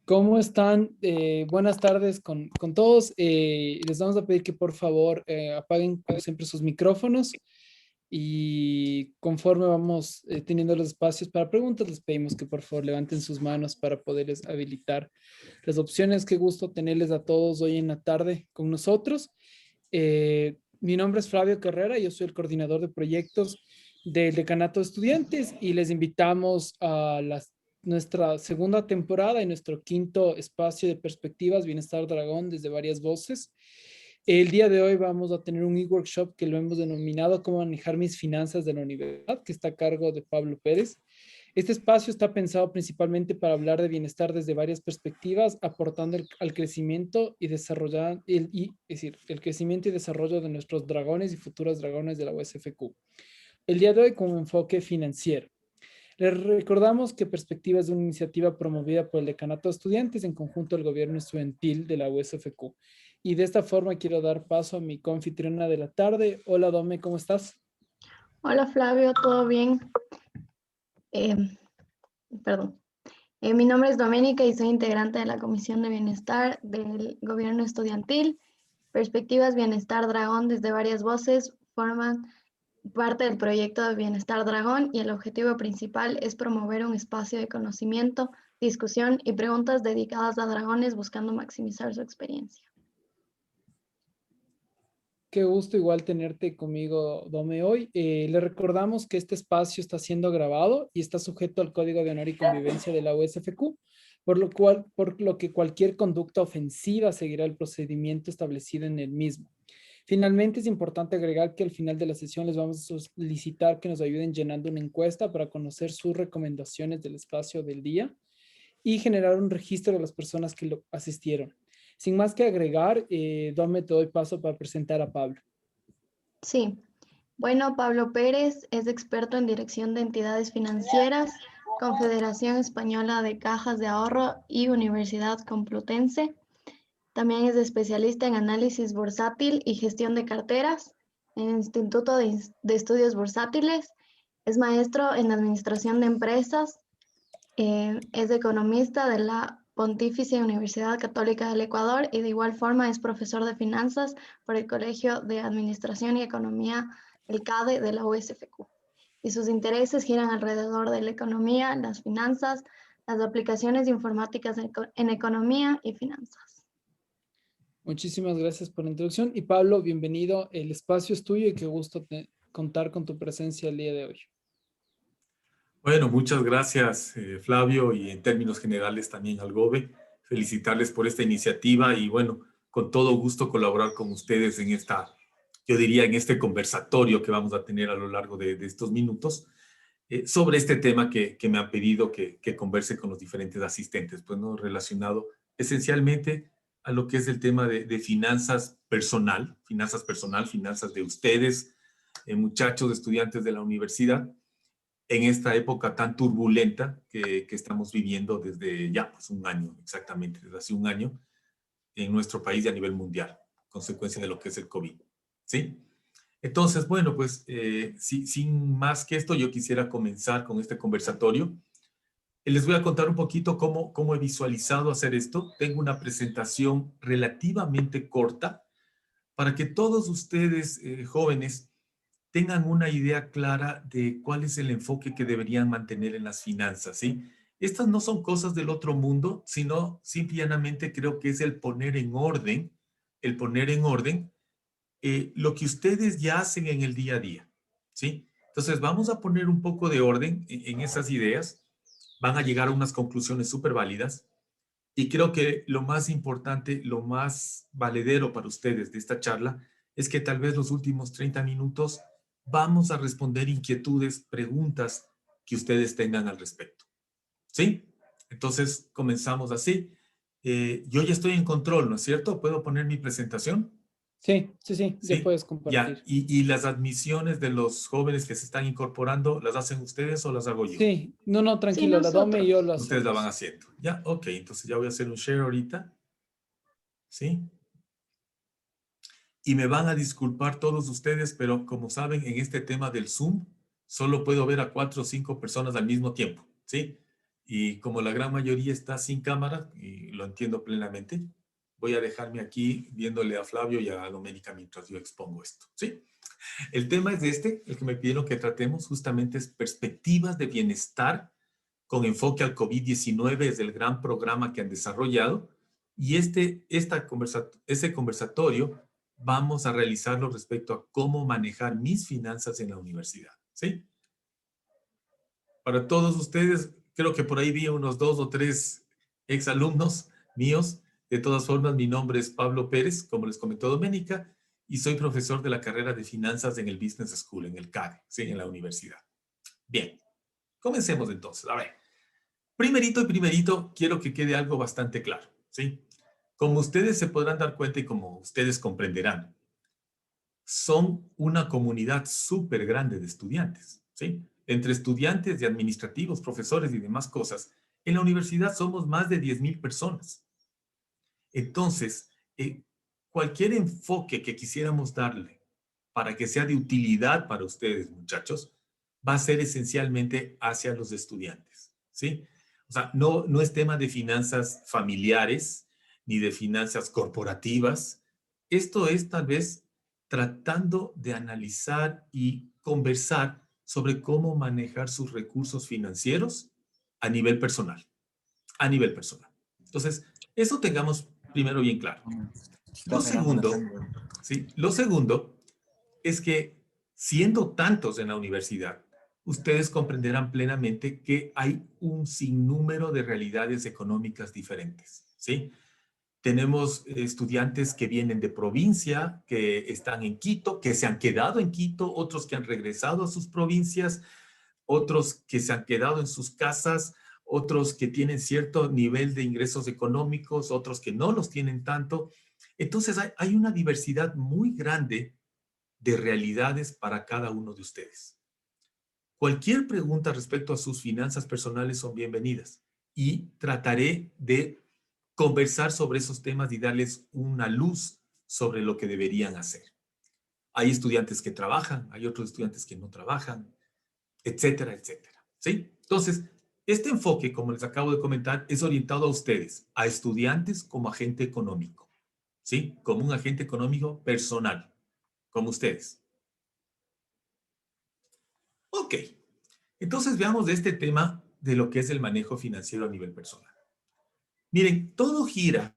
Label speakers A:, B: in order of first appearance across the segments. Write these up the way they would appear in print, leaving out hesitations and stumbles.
A: ¿Cómo están? Buenas tardes con todos. Les vamos a pedir que por favor apaguen como siempre sus micrófonos y conforme vamos teniendo los espacios para preguntas, les pedimos que por favor levanten sus manos para poderles habilitar las opciones. Qué gusto tenerles a todos hoy en la tarde con nosotros. Mi nombre es Flavio Carrera, yo soy el coordinador de proyectos del Decanato de Estudiantes y les invitamos a nuestra segunda temporada y nuestro quinto espacio de perspectivas Bienestar Dragón desde varias voces. El día de hoy vamos a tener un e-workshop que lo hemos denominado Cómo manejar mis finanzas de la universidad, que está a cargo de Pablo Pérez. Este espacio está pensado principalmente para hablar de bienestar desde varias perspectivas, aportando al crecimiento y desarrollar es decir, el crecimiento y desarrollo de nuestros dragones y futuros dragones de la USFQ. El día de hoy con un enfoque financiero. Les recordamos que Perspectiva es una iniciativa promovida por el Decanato de Estudiantes en conjunto al gobierno estudiantil de la USFQ. Y de esta forma quiero dar paso a mi coanfitriona de la tarde. Hola, Dome, ¿cómo estás?
B: Hola Flavio, ¿todo bien? Perdón. Mi nombre es Doménica y soy integrante de la Comisión de Bienestar del Gobierno Estudiantil. Perspectivas Bienestar Dragón desde varias voces forman parte del proyecto de Bienestar Dragón y el objetivo principal es promover un espacio de conocimiento, discusión y preguntas dedicadas a dragones buscando maximizar su experiencia.
A: Qué gusto igual tenerte conmigo, Dome, hoy. Le recordamos que este espacio está siendo grabado y está sujeto al Código de Honor y Convivencia de la USFQ, por lo que cualquier conducta ofensiva seguirá el procedimiento establecido en el mismo. Finalmente, es importante agregar que al final de la sesión les vamos a solicitar que nos ayuden llenando una encuesta para conocer sus recomendaciones del espacio del día y generar un registro de las personas que lo asistieron. Sin más que agregar, Dome, te doy paso para presentar a Pablo.
B: Sí, bueno, Pablo Pérez es experto en dirección de entidades financieras, Confederación Española de Cajas de Ahorro y Universidad Complutense. También es especialista en análisis bursátil y gestión de carteras en el Instituto de Estudios Bursátiles. Es maestro en administración de empresas. Es economista de la Pontificia Universidad Católica del Ecuador y de igual forma es profesor de finanzas por el Colegio de Administración y Economía, el CADE de la USFQ. Y sus intereses giran alrededor de la economía, las finanzas, las aplicaciones informáticas en economía y finanzas.
A: Muchísimas gracias por la introducción. Y Pablo, bienvenido. El espacio es tuyo y qué gusto contar con tu presencia el día de hoy.
C: Bueno, muchas gracias, Flavio, y en términos generales también al GOBE. Felicitarles por esta iniciativa y bueno, con todo gusto colaborar con ustedes en yo diría, en este conversatorio que vamos a tener a lo largo de estos minutos sobre este tema que me han pedido que converse con los diferentes asistentes, pues no relacionado esencialmente a lo que es el tema de finanzas personal, finanzas de ustedes, muchachos, estudiantes de la universidad, en esta época tan turbulenta que estamos viviendo desde ya pues un año, exactamente, desde hace un año, en nuestro país y a nivel mundial, consecuencia de lo que es el COVID, ¿sí? Entonces, bueno, pues sin más que esto, yo quisiera comenzar con este conversatorio. Les voy a contar un poquito cómo he visualizado hacer esto. Tengo una presentación relativamente corta para que todos ustedes, jóvenes, tengan una idea clara de cuál es el enfoque que deberían mantener en las finanzas, ¿sí? Estas no son cosas del otro mundo, sino simplemente creo que es el poner en orden lo que ustedes ya hacen en el día a día, ¿sí? Entonces vamos a poner un poco de orden en esas ideas, van a llegar a unas conclusiones súper válidas y creo que lo más importante, lo más valedero para ustedes de esta charla es que tal vez los últimos 30 minutos vamos a responder inquietudes, preguntas que ustedes tengan al respecto. ¿Sí? Entonces, comenzamos así. Yo ya estoy en control, ¿no es cierto? ¿Puedo poner mi presentación?
A: Sí, ya
C: Sí.
A: puedes
C: Ya.
A: compartir.
C: Y las admisiones de los jóvenes que se están incorporando, ¿las hacen ustedes o las hago yo?
A: Sí, no,
B: Sí,
A: tranquilo, la Dome y yo
B: nosotros.
A: lo
C: Ustedes la van
A: hacemos.
C: haciendo. Ya, ok. Entonces ya voy a hacer un share ahorita. ¿Sí? Y me van a disculpar todos ustedes, pero como saben, en este tema del Zoom, solo puedo ver a 4 o 5 personas al mismo tiempo, ¿sí? Y como la gran mayoría está sin cámara, y lo entiendo plenamente, voy a dejarme aquí viéndole a Flavio y a Doménica mientras yo expongo esto, ¿sí? El tema es el que me pidieron que tratemos, justamente es perspectivas de bienestar con enfoque al COVID-19, es el gran programa que han desarrollado. Y ese conversatorio vamos a realizarlo respecto a cómo manejar mis finanzas en la universidad, ¿sí? Para todos ustedes, creo que por ahí vi unos 2 o 3 exalumnos míos. De todas formas, mi nombre es Pablo Pérez, como les comentó Doménica, y soy profesor de la carrera de finanzas en el Business School, en el CADE, ¿sí? En la universidad. Bien, comencemos entonces. A ver, primerito, quiero que quede algo bastante claro, ¿sí? Como ustedes se podrán dar cuenta y como ustedes comprenderán, son una comunidad súper grande de estudiantes, ¿sí? Entre estudiantes y administrativos, profesores y demás cosas, en la universidad somos más de 10,000 personas. Entonces, cualquier enfoque que quisiéramos darle para que sea de utilidad para ustedes, muchachos, va a ser esencialmente hacia los estudiantes, ¿sí? O sea, no es tema de finanzas familiares ni de finanzas corporativas. Esto es tal vez tratando de analizar y conversar sobre cómo manejar sus recursos financieros a nivel personal, a nivel personal. Entonces, eso tengamos primero bien claro. Lo segundo, ¿sí? Lo segundo es que siendo tantos en la universidad, ustedes comprenderán plenamente que hay un sinnúmero de realidades económicas diferentes, ¿sí? Tenemos estudiantes que vienen de provincia, que están en Quito, que se han quedado en Quito, otros que han regresado a sus provincias, otros que se han quedado en sus casas, otros que tienen cierto nivel de ingresos económicos, otros que no los tienen tanto. Entonces hay una diversidad muy grande de realidades para cada uno de ustedes. Cualquier pregunta respecto a sus finanzas personales son bienvenidas y trataré de conversar sobre esos temas y darles una luz sobre lo que deberían hacer. Hay estudiantes que trabajan, hay otros estudiantes que no trabajan, etcétera, etcétera. ¿Sí? Entonces, este enfoque, como les acabo de comentar, es orientado a ustedes, a estudiantes como agente económico, ¿sí? Como un agente económico personal, como ustedes. Ok, entonces veamos de este tema de lo que es el manejo financiero a nivel personal. Miren, todo gira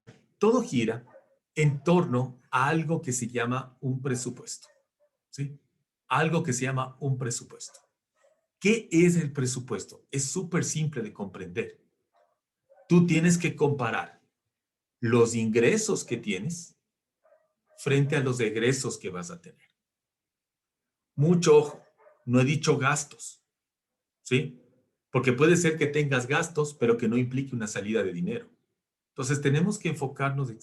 C: en torno a algo que se llama un presupuesto, ¿sí? Algo que se llama un presupuesto. ¿Qué es el presupuesto? Es súper simple de comprender. Tú tienes que comparar los ingresos que tienes frente a los egresos que vas a tener. Mucho ojo, no he dicho gastos, ¿sí? Porque puede ser que tengas gastos, pero que no implique una salida de dinero. Entonces tenemos que enfocarnos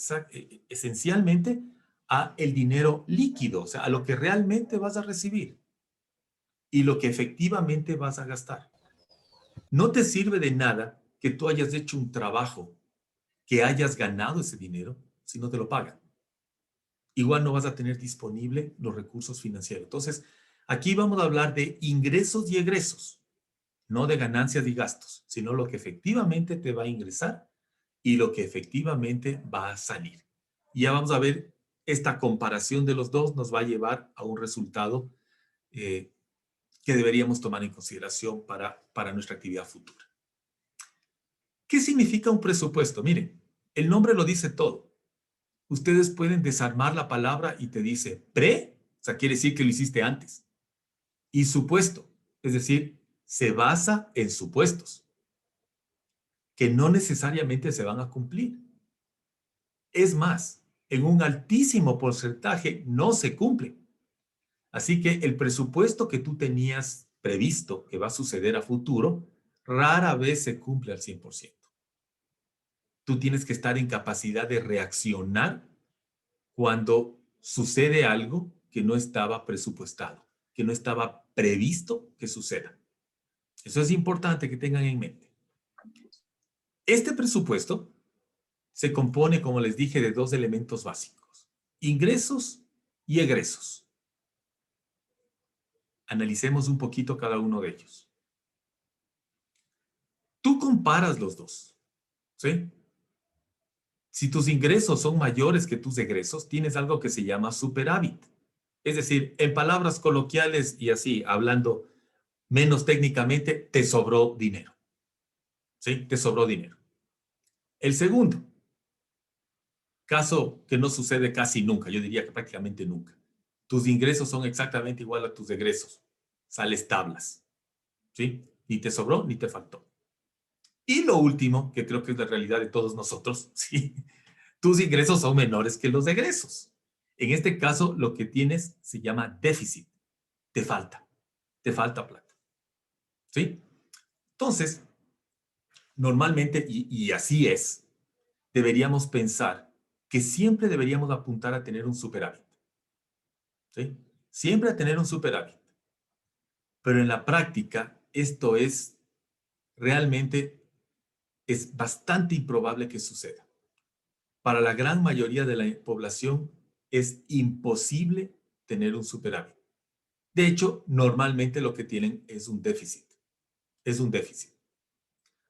C: esencialmente a el dinero líquido, o sea, a lo que realmente vas a recibir y lo que efectivamente vas a gastar. No te sirve de nada que tú hayas hecho un trabajo, que hayas ganado ese dinero, si no te lo pagan. Igual no vas a tener disponible los recursos financieros. Entonces, aquí vamos a hablar de ingresos y egresos, no de ganancias y gastos, sino lo que efectivamente te va a ingresar y lo que efectivamente va a salir. Y ya vamos a ver, esta comparación de los dos nos va a llevar a un resultado que deberíamos tomar en consideración para nuestra actividad futura. ¿Qué significa un presupuesto? Miren, el nombre lo dice todo. Ustedes pueden desarmar la palabra y te dice pre, o sea, quiere decir que lo hiciste antes. Y supuesto, es decir, se basa en supuestos que no necesariamente se van a cumplir. Es más, en un altísimo porcentaje no se cumple. Así que el presupuesto que tú tenías previsto que va a suceder a futuro, rara vez se cumple al 100%. Tú tienes que estar en capacidad de reaccionar cuando sucede algo que no estaba presupuestado, que no estaba previsto que suceda. Eso es importante que tengan en mente. Este presupuesto se compone, como les dije, de dos elementos básicos: ingresos y egresos. Analicemos un poquito cada uno de ellos. Tú comparas los dos, ¿sí? Si tus ingresos son mayores que tus egresos, tienes algo que se llama superávit. Es decir, en palabras coloquiales y así, hablando menos técnicamente, te sobró dinero. ¿Sí? Te sobró dinero. El segundo, caso que no sucede casi nunca, yo diría que prácticamente nunca. Tus ingresos son exactamente igual a tus egresos. Sales tablas. ¿Sí? Ni te sobró ni te faltó. Y lo último, que creo que es la realidad de todos nosotros, ¿sí? Tus ingresos son menores que los egresos. En este caso, lo que tienes se llama déficit. Te falta plata. ¿Sí? Entonces, normalmente, y así es, deberíamos pensar que siempre deberíamos apuntar a tener un superávit. ¿Sí? Siempre a tener un superávit. Pero en la práctica, esto es realmente, es bastante improbable que suceda. Para la gran mayoría de la población es imposible tener un superávit. De hecho, normalmente lo que tienen es un déficit. Es un déficit.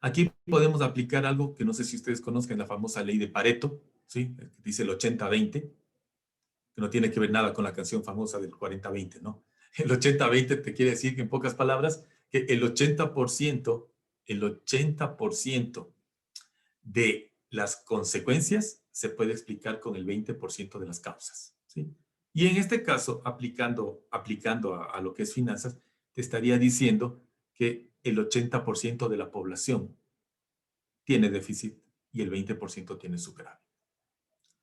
C: Aquí podemos aplicar algo que no sé si ustedes conozcan, la famosa ley de Pareto, ¿sí? Dice el 80-20, que no tiene que ver nada con la canción famosa del 40-20, ¿no? El 80-20 te quiere decir que en pocas palabras, que el 80% de las consecuencias se puede explicar con el 20% de las causas, ¿sí? Y en este caso, aplicando a lo que es finanzas, te estaría diciendo que el 80% de la población tiene déficit y el 20% tiene superávit.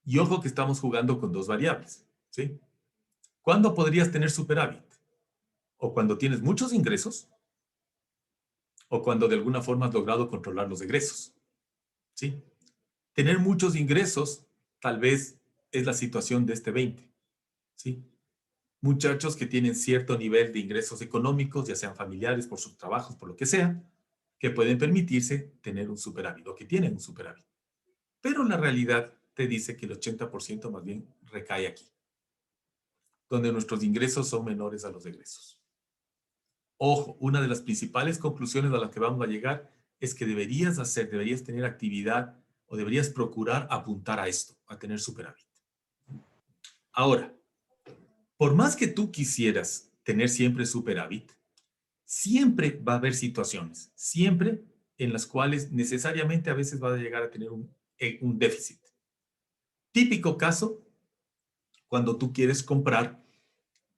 C: Y ojo que estamos jugando con dos variables, ¿sí? ¿Cuándo podrías tener superávit? O cuando tienes muchos ingresos, o cuando de alguna forma has logrado controlar los egresos, ¿sí? Tener muchos ingresos tal vez es la situación de este 20, ¿sí? Muchachos que tienen cierto nivel de ingresos económicos, ya sean familiares, por sus trabajos, por lo que sea, que pueden permitirse tener un superávit o que tienen un superávit. Pero la realidad te dice que el 80% más bien recae aquí, donde nuestros ingresos son menores a los egresos. Ojo, una de las principales conclusiones a las que vamos a llegar es que deberías tener actividad o deberías procurar apuntar a esto, a tener superávit. Ahora, por más que tú quisieras tener siempre superávit, siempre va a haber situaciones, siempre en las cuales necesariamente a veces va a llegar a tener un déficit. Típico caso, cuando tú quieres comprar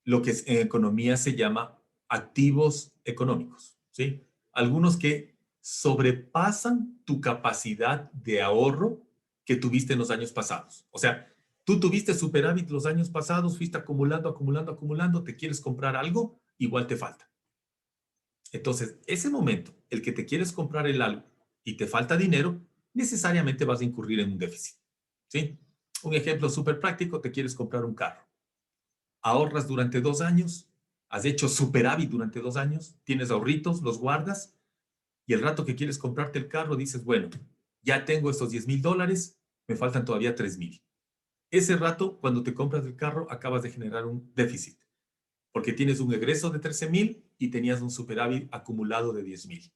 C: lo que en economía se llama activos económicos, ¿sí? Algunos que sobrepasan tu capacidad de ahorro que tuviste en los años pasados. O sea, tú tuviste superávit los años pasados, fuiste acumulando, te quieres comprar algo, igual te falta. Entonces, ese momento, el que te quieres comprar el algo y te falta dinero, necesariamente vas a incurrir en un déficit, ¿sí? Un ejemplo súper práctico, te quieres comprar un carro. Ahorras durante 2 años, has hecho superávit durante 2 años, tienes ahorritos, los guardas, y el rato que quieres comprarte el carro dices, bueno, ya tengo estos $10,000, me faltan todavía 3,000. Ese rato, cuando te compras el carro, acabas de generar un déficit, porque tienes un egreso de 13,000 y tenías un superávit acumulado de 10,000.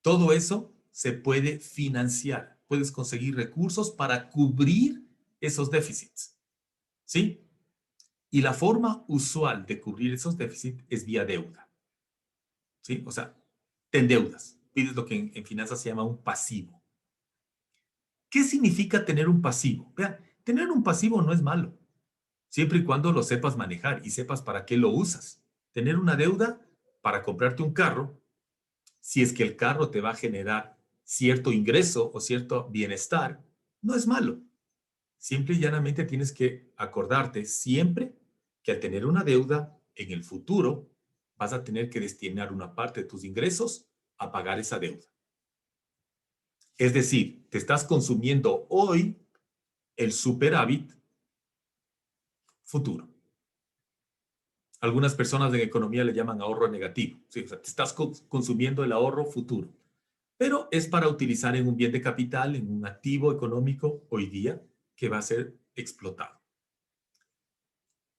C: Todo eso se puede financiar. Puedes conseguir recursos para cubrir esos déficits, ¿sí? Y la forma usual de cubrir esos déficits es vía deuda, ¿sí? O sea, te endeudas, pides lo que en finanzas se llama un pasivo. ¿Qué significa tener un pasivo? Vean, tener un pasivo no es malo, siempre y cuando lo sepas manejar y sepas para qué lo usas. Tener una deuda para comprarte un carro, si es que el carro te va a generar cierto ingreso o cierto bienestar, no es malo. Simple y llanamente tienes que acordarte siempre que al tener una deuda en el futuro vas a tener que destinar una parte de tus ingresos a pagar esa deuda. Es decir, te estás consumiendo hoy el superávit futuro. Algunas personas en economía le llaman ahorro negativo. ¿Sí? O sea, te estás consumiendo el ahorro futuro. Pero es para utilizar en un bien de capital, en un activo económico hoy día que va a ser explotado.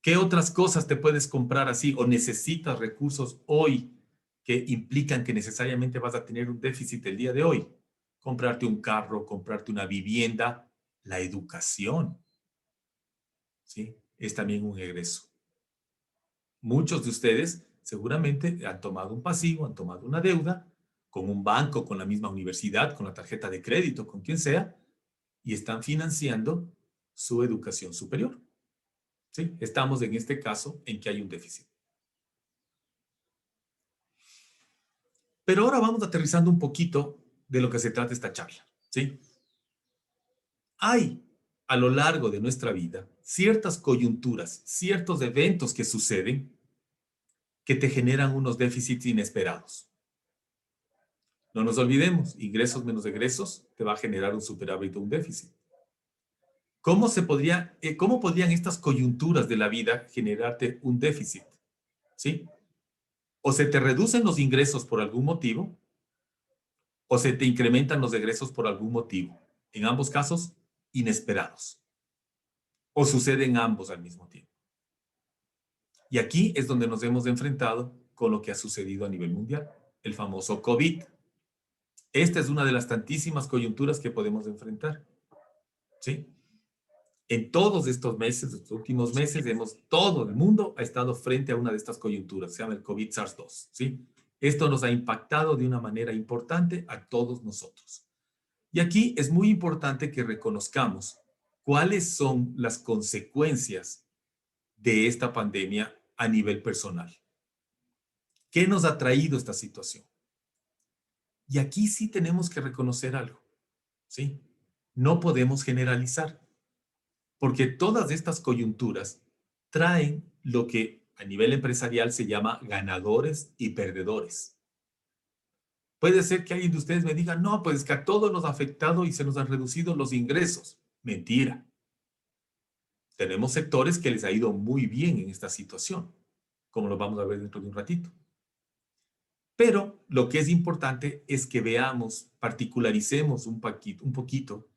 C: ¿Qué otras cosas te puedes comprar así o necesitas recursos hoy que implican que necesariamente vas a tener un déficit el día de hoy. Comprarte un carro, comprarte una vivienda, la educación, ¿sí? Es también un egreso. Muchos de ustedes seguramente han tomado un pasivo, han tomado una deuda con un banco, con la misma universidad, con la tarjeta de crédito, con quien sea, y están financiando su educación superior. ¿Sí? Estamos en este caso en que hay un déficit. Pero ahora vamos aterrizando un poquito de lo que se trata esta charla. ¿Sí? Hay a lo largo de nuestra vida ciertas coyunturas, ciertos eventos que suceden que te generan unos déficits inesperados. No nos olvidemos, ingresos menos egresos te va a generar un superávit o un déficit. ¿Cómo podrían estas coyunturas de la vida generarte un déficit? ¿Sí? O se te reducen los ingresos por algún motivo, o se te incrementan los egresos por algún motivo. En ambos casos, inesperados. O suceden ambos al mismo tiempo. Y aquí es donde nos hemos enfrentado con lo que ha sucedido a nivel mundial, el famoso COVID. Esta es una de las tantísimas coyunturas que podemos enfrentar. ¿Sí? En todos estos meses, estos últimos meses, todo el mundo ha estado frente a una de estas coyunturas, se llama el COVID SARS-2, ¿sí? Esto nos ha impactado de una manera importante a todos nosotros. Y aquí es muy importante que reconozcamos cuáles son las consecuencias de esta pandemia a nivel personal. ¿Qué nos ha traído esta situación? Y aquí sí tenemos que reconocer algo, ¿sí? No podemos generalizar, porque todas estas coyunturas traen lo que a nivel empresarial se llama ganadores y perdedores. Puede ser que alguien de ustedes me diga, no, pues que a todos nos ha afectado y se nos han reducido los ingresos. Mentira. Tenemos sectores que les ha ido muy bien en esta situación, como lo vamos a ver dentro de un ratito. Pero lo que es importante es que veamos, particularicemos un poquito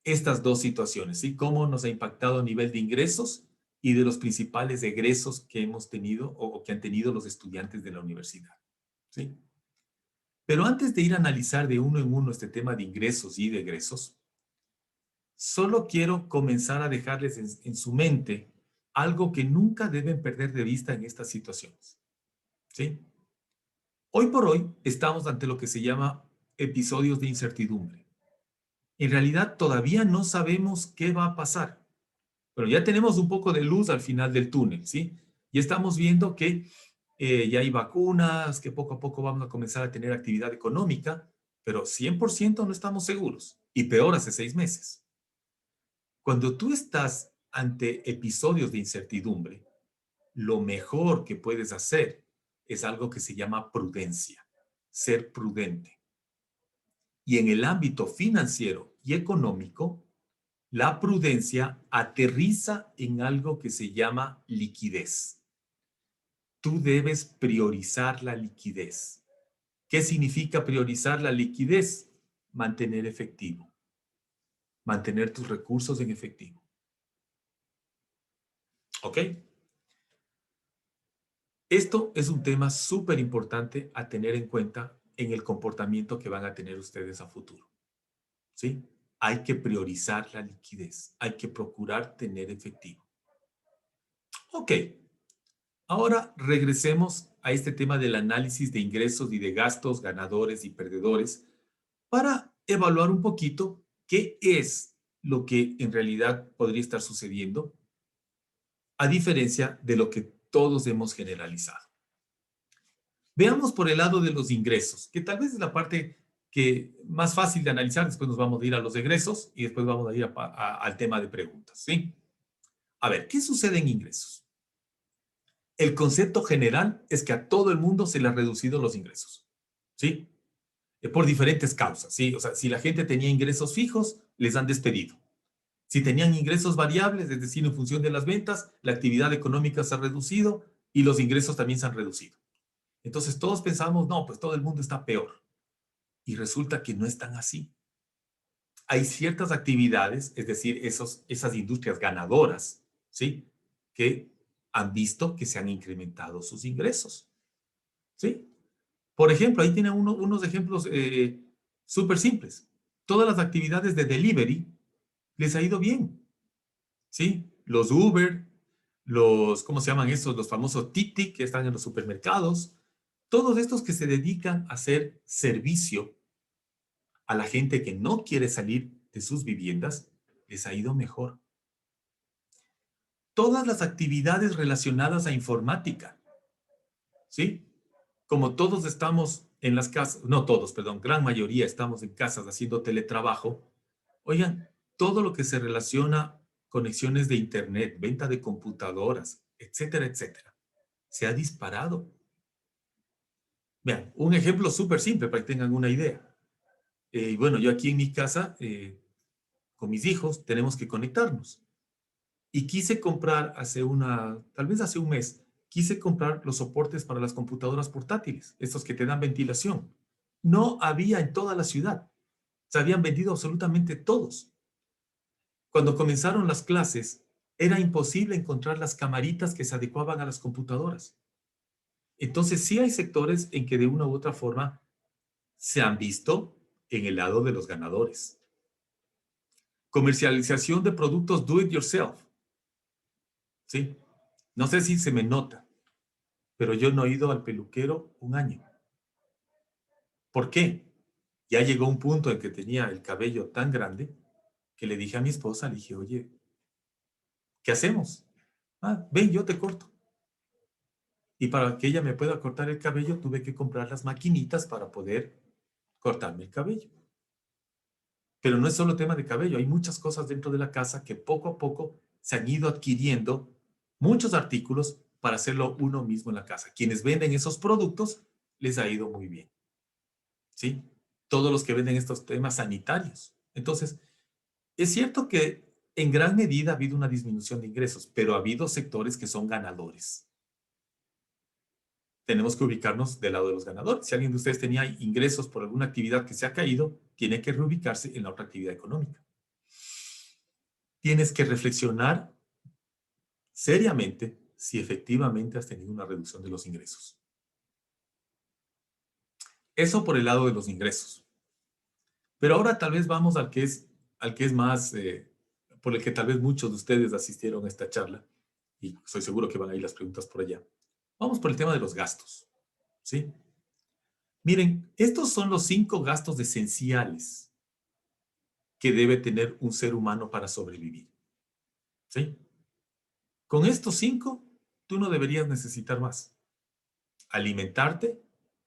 C: estas dos situaciones, ¿sí? Cómo nos ha impactado a nivel de ingresos y de los principales egresos que hemos tenido o que han tenido los estudiantes de la universidad, ¿sí? Pero antes de ir a analizar de uno en uno este tema de ingresos y de egresos, solo quiero comenzar a dejarles en su mente algo que nunca deben perder de vista en estas situaciones, ¿sí? Hoy por hoy estamos ante lo que se llama episodios de incertidumbre. En realidad todavía no sabemos qué va a pasar. Pero ya tenemos un poco de luz al final del túnel, ¿sí? Y estamos viendo que ya hay vacunas, que poco a poco vamos a comenzar a tener actividad económica, pero 100% no estamos seguros. Y peor hace 6 meses. Cuando tú estás ante episodios de incertidumbre, lo mejor que puedes hacer es algo que se llama prudencia, ser prudente. Y en el ámbito financiero y económico, la prudencia aterriza en algo que se llama liquidez. Tú debes priorizar la liquidez. ¿Qué significa priorizar la liquidez? Mantener efectivo. Mantener tus recursos en efectivo. ¿Ok? Esto es un tema súper importante a tener en cuenta en el comportamiento que van a tener ustedes a futuro. ¿Sí? Hay que priorizar la liquidez. Hay que procurar tener efectivo. Ok. Ahora regresemos a este tema del análisis de ingresos y de gastos, ganadores y perdedores, para evaluar un poquito qué es lo que en realidad podría estar sucediendo, a diferencia de lo que todos hemos generalizado. Veamos por el lado de los ingresos, que tal vez es la parte que más fácil de analizar. Después nos vamos a ir a los egresos y después vamos a ir al tema de preguntas, ¿sí? A ver, ¿qué sucede en ingresos? El concepto general es que a todo el mundo se le han reducido los ingresos, ¿sí? Por diferentes causas, ¿sí? O sea, si la gente tenía ingresos fijos, les han despedido. Si tenían ingresos variables, es decir, en función de las ventas, la actividad económica se ha reducido y los ingresos también se han reducido. Entonces todos pensamos, no, pues todo el mundo está peor. Y resulta que no es tan así. Hay ciertas actividades, es decir, esas industrias ganadoras, ¿sí? Que han visto que se han incrementado sus ingresos. ¿sí? Por ejemplo, ahí tienen unos ejemplos súper simples. Todas las actividades de delivery les ha ido bien, ¿sí? Los Uber, ¿cómo se llaman estos? Los famosos Titi que están en los supermercados. Todos estos que se dedican a hacer servicio a la gente que no quiere salir de sus viviendas, les ha ido mejor. Todas las actividades relacionadas a informática, ¿sí? Como todos estamos en las casas, no todos, perdón, gran mayoría estamos en casas haciendo teletrabajo, oigan, todo lo que se relaciona conexiones de internet, venta de computadoras, etcétera, etcétera, se ha disparado. Vean, un ejemplo súper simple para que tengan una idea. Bueno, yo aquí en mi casa, con mis hijos, tenemos que conectarnos. Y quise comprar tal vez hace un mes, quise comprar los soportes para las computadoras portátiles, estos que te dan ventilación. No había en toda la ciudad. Se habían vendido absolutamente todos. Cuando comenzaron las clases, era imposible encontrar las camaritas que se adecuaban a las computadoras. Entonces, sí hay sectores en que de una u otra forma se han visto en el lado de los ganadores. Comercialización de productos do it yourself. ¿Sí? No sé si se me nota, pero yo no he ido al peluquero un año. ¿Por qué? Ya llegó un punto en que tenía el cabello tan grande que le dije a mi esposa, le dije, oye, ¿qué hacemos? Ah, ven, yo te corto. Y para que ella me pueda cortar el cabello, tuve que comprar las maquinitas para poder cortarme el cabello. Pero no es solo tema de cabello, hay muchas cosas dentro de la casa que poco a poco se han ido adquiriendo muchos artículos para hacerlo uno mismo en la casa. Quienes venden esos productos les ha ido muy bien. ¿Sí? Todos los que venden estos temas sanitarios. Entonces, es cierto que en gran medida ha habido una disminución de ingresos, pero ha habido sectores que son ganadores. Tenemos que ubicarnos del lado de los ganadores. Si alguien de ustedes tenía ingresos por alguna actividad que se ha caído, tiene que reubicarse en la otra actividad económica. Tienes que reflexionar seriamente si efectivamente has tenido una reducción de los ingresos. Eso por el lado de los ingresos. Pero ahora tal vez vamos al que es más, por el que tal vez muchos de ustedes asistieron a esta charla, y estoy seguro que van a ir las preguntas por allá. Vamos por el tema de los gastos, ¿sí? Miren, estos son los 5 gastos esenciales que debe tener un ser humano para sobrevivir, ¿sí? Con estos 5, tú no deberías necesitar más. Alimentarte,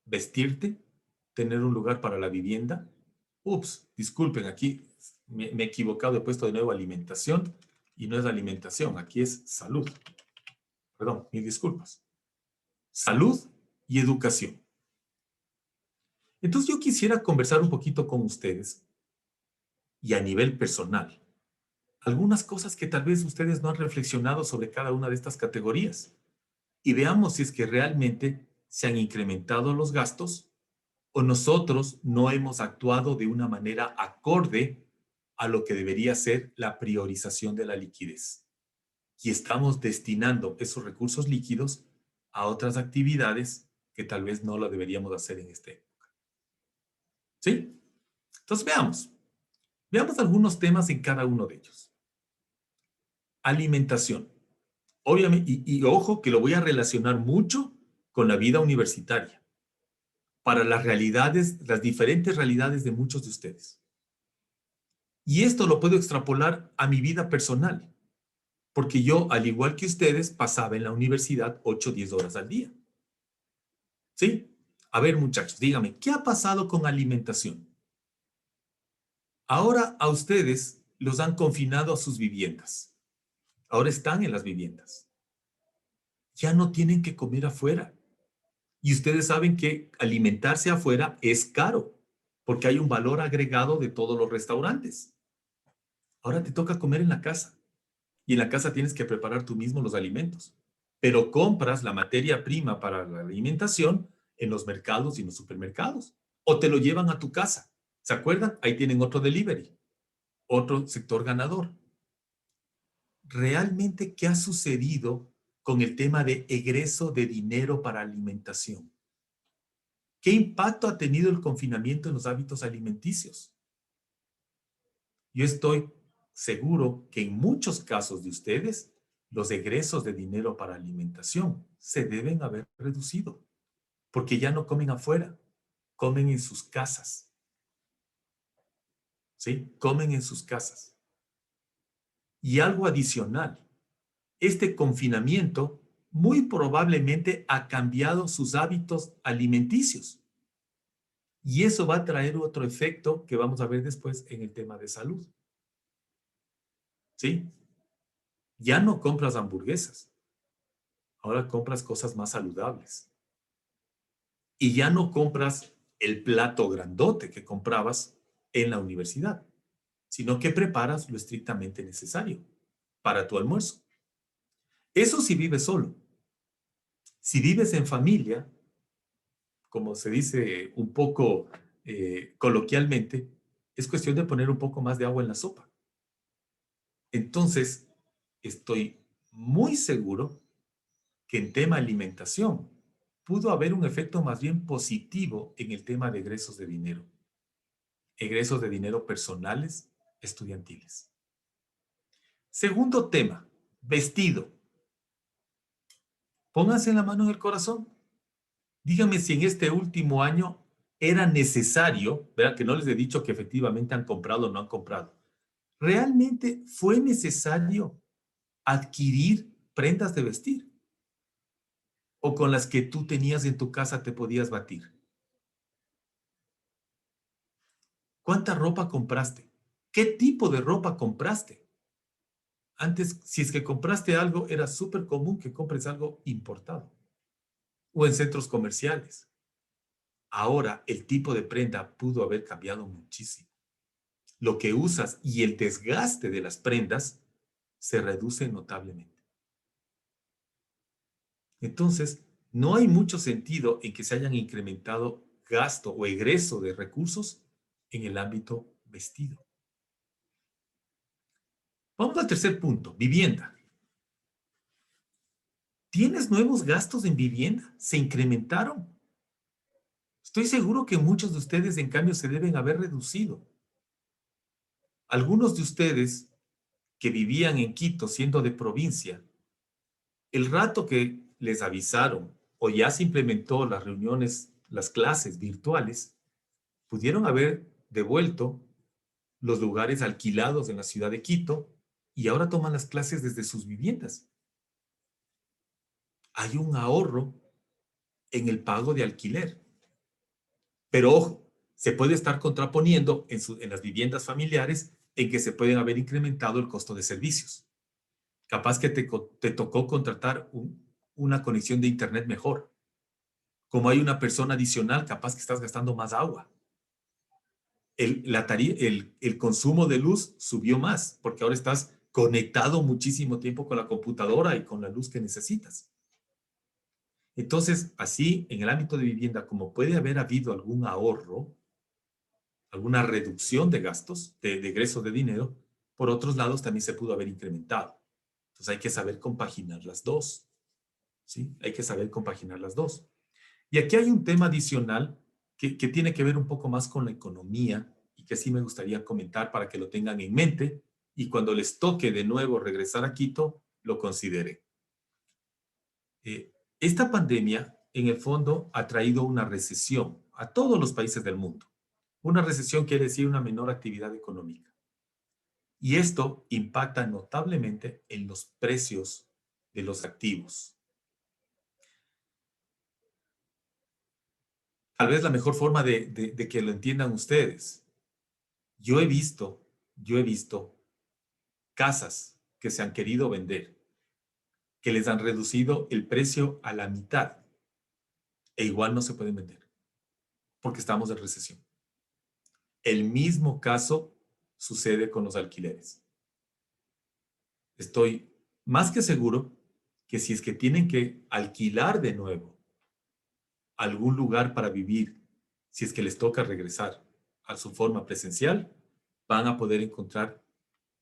C: vestirte, tener un lugar para la vivienda. Ups, disculpen, aquí me he equivocado, he puesto de nuevo alimentación y no es alimentación, aquí es salud. Perdón, mis disculpas. Salud y educación. Entonces yo quisiera conversar un poquito con ustedes y a nivel personal, algunas cosas que tal vez ustedes no han reflexionado sobre cada una de estas categorías y veamos si es que realmente se han incrementado los gastos o nosotros no hemos actuado de una manera acorde a lo que debería ser la priorización de la liquidez. Y estamos destinando esos recursos líquidos a otras actividades que tal vez no lo deberíamos hacer en esta época. ¿Sí? Entonces veamos. Veamos algunos temas en cada uno de ellos. Alimentación. Obviamente, y ojo que lo voy a relacionar mucho con la vida universitaria, para las realidades, las diferentes realidades de muchos de ustedes. Y esto lo puedo extrapolar a mi vida personal, porque yo, al igual que ustedes, pasaba en la universidad 8 o 10 horas al día. ¿Sí? A ver, muchachos, díganme, ¿qué ha pasado con alimentación? Ahora a ustedes los han confinado a sus viviendas. Ahora están en las viviendas. Ya no tienen que comer afuera. Y ustedes saben que alimentarse afuera es caro, porque hay un valor agregado de todos los restaurantes. Ahora te toca comer en la casa. Y en la casa tienes que preparar tú mismo los alimentos. Pero compras la materia prima para la alimentación en los mercados y en los supermercados. O te lo llevan a tu casa. ¿Se acuerdan? Ahí tienen otro delivery. Otro sector ganador. ¿Realmente qué ha sucedido con el tema de egreso de dinero para alimentación? ¿Qué impacto ha tenido el confinamiento en los hábitos alimenticios? Yo estoy seguro que en muchos casos de ustedes, los egresos de dinero para alimentación se deben haber reducido, porque ya no comen afuera, comen en sus casas. ¿Sí? Comen en sus casas. Y algo adicional, este confinamiento muy probablemente ha cambiado sus hábitos alimenticios. Y eso va a traer otro efecto que vamos a ver después en el tema de salud. ¿Sí? Ya no compras hamburguesas. Ahora compras cosas más saludables. Y ya no compras el plato grandote que comprabas en la universidad, sino que preparas lo estrictamente necesario para tu almuerzo. Eso si vives solo. Si vives en familia, como se dice un poco coloquialmente, es cuestión de poner un poco más de agua en la sopa. Entonces, estoy muy seguro que en tema alimentación pudo haber un efecto más bien positivo en el tema de egresos de dinero. Egresos de dinero personales, estudiantiles. Segundo tema, vestido. Pónganse la mano en el corazón. Díganme si en este último año era necesario, ¿verdad? Que no les he dicho que efectivamente han comprado o no han comprado. ¿Realmente fue necesario adquirir prendas de vestir? ¿O con las que tú tenías en tu casa te podías batir? ¿Cuánta ropa compraste? ¿Qué tipo de ropa compraste? Antes, si es que compraste algo, era súper común que compres algo importado o en centros comerciales. Ahora, el tipo de prenda pudo haber cambiado muchísimo. Lo que usas y el desgaste de las prendas se reduce notablemente. Entonces, no hay mucho sentido en que se hayan incrementado gasto o egreso de recursos en el ámbito vestido. Vamos al tercer punto, vivienda. ¿Tienes nuevos gastos en vivienda? ¿Se incrementaron? Estoy seguro que muchos de ustedes, en cambio, se deben haber reducido. Algunos de ustedes que vivían en Quito, siendo de provincia, el rato que les avisaron o ya se implementó las reuniones, las clases virtuales, pudieron haber devuelto los lugares alquilados en la ciudad de Quito y ahora toman las clases desde sus viviendas. Hay un ahorro en el pago de alquiler. Pero ojo, se puede estar contraponiendo en las viviendas familiares en que se pueden haber incrementado el costo de servicios. Capaz que te tocó contratar una conexión de internet mejor. Como hay una persona adicional, capaz que estás gastando más agua. El consumo de luz subió más porque ahora estás conectado muchísimo tiempo con la computadora y con la luz que necesitas. Entonces, así, en el ámbito de vivienda, como puede haber habido algún ahorro, alguna reducción de gastos, de egresos de dinero, por otros lados también se pudo haber incrementado. Entonces hay que saber compaginar las dos. ¿Sí? Hay que saber compaginar las dos. Y aquí hay un tema adicional que tiene que ver un poco más con la economía y que sí me gustaría comentar para que lo tengan en mente y cuando les toque de nuevo regresar a Quito, lo consideren. Esta pandemia, en el fondo, ha traído una recesión a todos los países del mundo. Una recesión quiere decir una menor actividad económica. Y esto impacta notablemente en los precios de los activos. Tal vez la mejor forma de que lo entiendan ustedes. Yo he visto casas que se han querido vender, que les han reducido el precio a la mitad e igual no se pueden vender porque estamos en recesión. El mismo caso sucede con los alquileres. Estoy más que seguro que si es que tienen que alquilar de nuevo algún lugar para vivir, si es que les toca regresar a su forma presencial, van a poder encontrar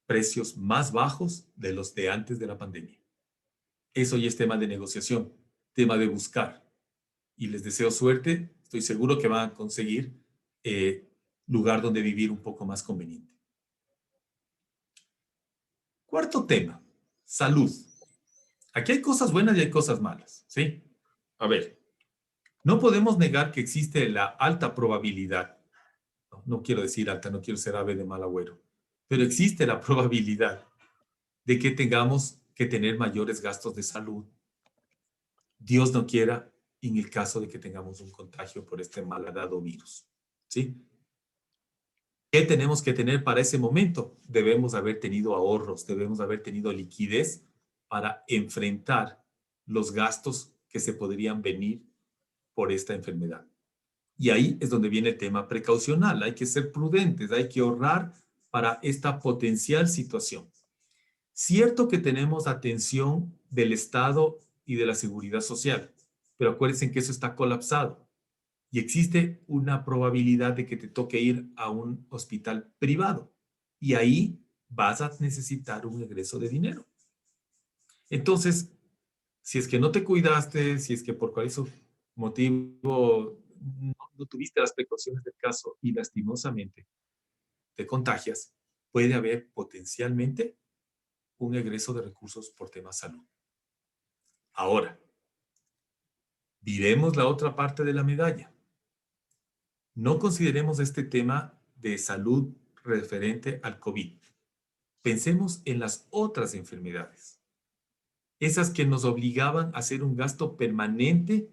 C: precios más bajos de los de antes de la pandemia. Eso ya es tema de negociación, tema de buscar. Y les deseo suerte. estoy seguro que van a conseguir lugar donde vivir un poco más conveniente. Cuarto tema, salud. Aquí hay cosas buenas y hay cosas malas, ¿sí? A ver, no podemos negar que existe la alta probabilidad, no quiero decir alta, no quiero ser ave de mal agüero, pero existe la probabilidad de que tengamos que tener mayores gastos de salud. Dios no quiera, en el caso de que tengamos un contagio por este malhadado virus, ¿sí? ¿Qué tenemos que tener para ese momento? Debemos haber tenido ahorros, debemos haber tenido liquidez para enfrentar los gastos que se podrían venir por esta enfermedad. Y ahí es donde viene el tema precaucional. Hay que ser prudentes, hay que ahorrar para esta potencial situación. Cierto que tenemos atención del Estado y de la Seguridad Social, pero acuérdense que eso está colapsado y existe una probabilidad de que te toque ir a un hospital privado y ahí vas a necesitar un egreso de dinero. Entonces, si es que no te cuidaste, si es que por cualquier motivo no tuviste las precauciones del caso y lastimosamente te contagias, puede haber potencialmente un egreso de recursos por tema salud. Ahora, miremos la otra parte de la medalla. No consideremos este tema de salud referente al COVID. Pensemos en las otras enfermedades, esas que nos obligaban a hacer un gasto permanente.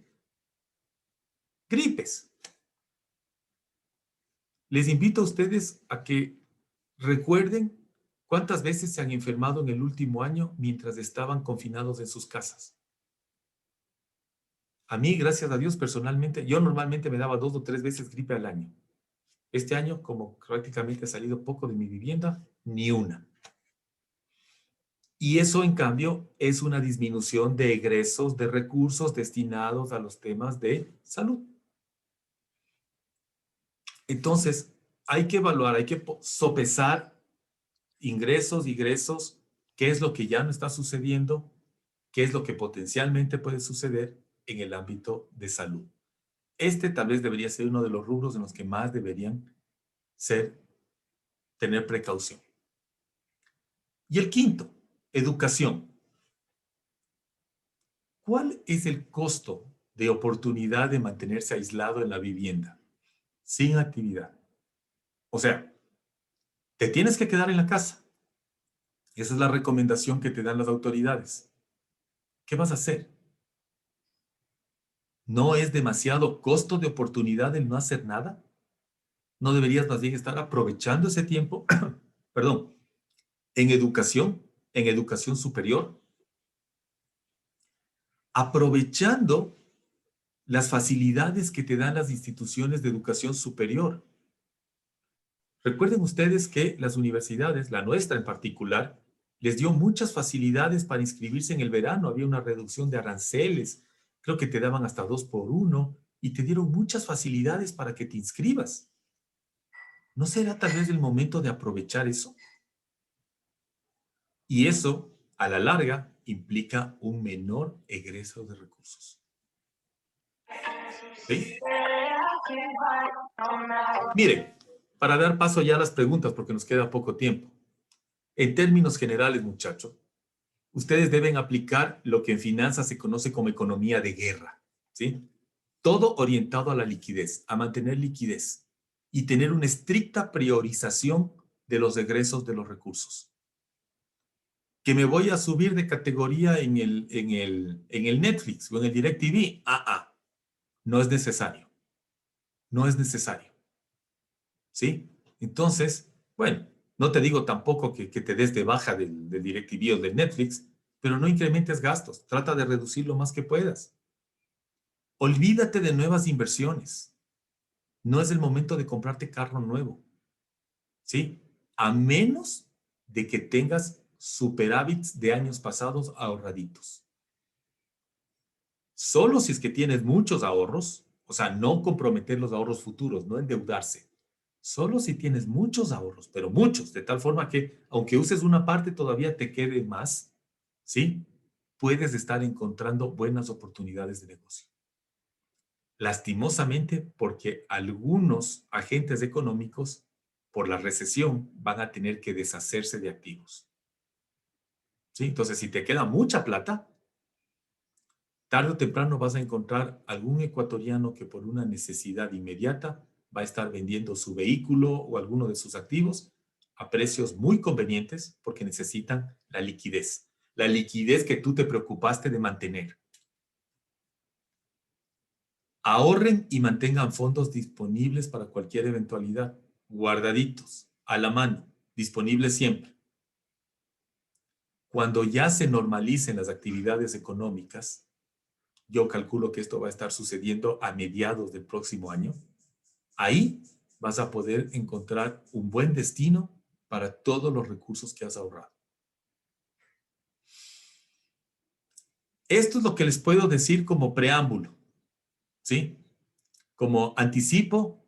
C: Gripes. Les invito a ustedes a que recuerden cuántas veces se han enfermado en el último año mientras estaban confinados en sus casas. A mí, gracias a Dios, personalmente, yo normalmente me daba 2 o 3 veces gripe al año. Este año, como prácticamente he salido poco de mi vivienda, ni una. Y eso, en cambio, es una disminución de egresos, de recursos destinados a los temas de salud. Entonces, hay que evaluar, hay que sopesar ingresos, egresos, qué es lo que ya no está sucediendo, qué es lo que potencialmente puede suceder en el ámbito de salud. Este tal vez debería ser uno de los rubros en los que más deberían tener precaución. Y el quinto, educación. ¿Cuál es el costo de oportunidad de mantenerse aislado en la vivienda, sin actividad? O sea, te tienes que quedar en la casa. Esa es la recomendación que te dan las autoridades. ¿Qué vas a hacer? ¿No es demasiado costo de oportunidad el no hacer nada? ¿No deberías más bien estar aprovechando ese tiempo, perdón, en educación superior? Aprovechando las facilidades que te dan las instituciones de educación superior. Recuerden ustedes que las universidades, la nuestra en particular, les dio muchas facilidades para inscribirse en el verano. Había una reducción de aranceles, creo que te daban hasta 2 por 1 y te dieron muchas facilidades para que te inscribas. ¿No será tal vez el momento de aprovechar eso? Y eso, a la larga, implica un menor egreso de recursos. ¿Sí? Miren, para dar paso ya a las preguntas, porque nos queda poco tiempo. En términos generales, muchachos, ustedes deben aplicar lo que en finanzas se conoce como economía de guerra, ¿sí? Todo orientado a la liquidez, a mantener liquidez y tener una estricta priorización de los egresos de los recursos. Que me voy a subir de categoría en el Netflix o en el DirecTV. No es necesario. No es necesario. ¿Sí? Entonces, bueno, no te digo tampoco que te des de baja del DirecTV o del Netflix, pero no incrementes gastos. Trata de reducir lo más que puedas. Olvídate de nuevas inversiones. No es el momento de comprarte carro nuevo. ¿Sí? A menos de que tengas superávits de años pasados ahorraditos. Solo si es que tienes muchos ahorros, o sea, no comprometer los ahorros futuros, no endeudarse. Solo si tienes muchos ahorros, pero muchos, de tal forma que aunque uses una parte todavía te quede más, ¿sí? Puedes estar encontrando buenas oportunidades de negocio. lastimosamente porque algunos agentes económicos, por la recesión, van a tener que deshacerse de activos. ¿Sí? Entonces, si te queda mucha plata, tarde o temprano vas a encontrar algún ecuatoriano que por una necesidad inmediata va a estar vendiendo su vehículo o alguno de sus activos a precios muy convenientes porque necesitan la liquidez que tú te preocupaste de mantener. Ahorren y mantengan fondos disponibles para cualquier eventualidad, guardaditos, a la mano, disponibles siempre. Cuando ya se normalicen las actividades económicas, yo calculo que esto va a estar sucediendo a mediados del próximo año, ahí vas a poder encontrar un buen destino para todos los recursos que has ahorrado. Esto es lo que les puedo decir como preámbulo, ¿sí? Como anticipo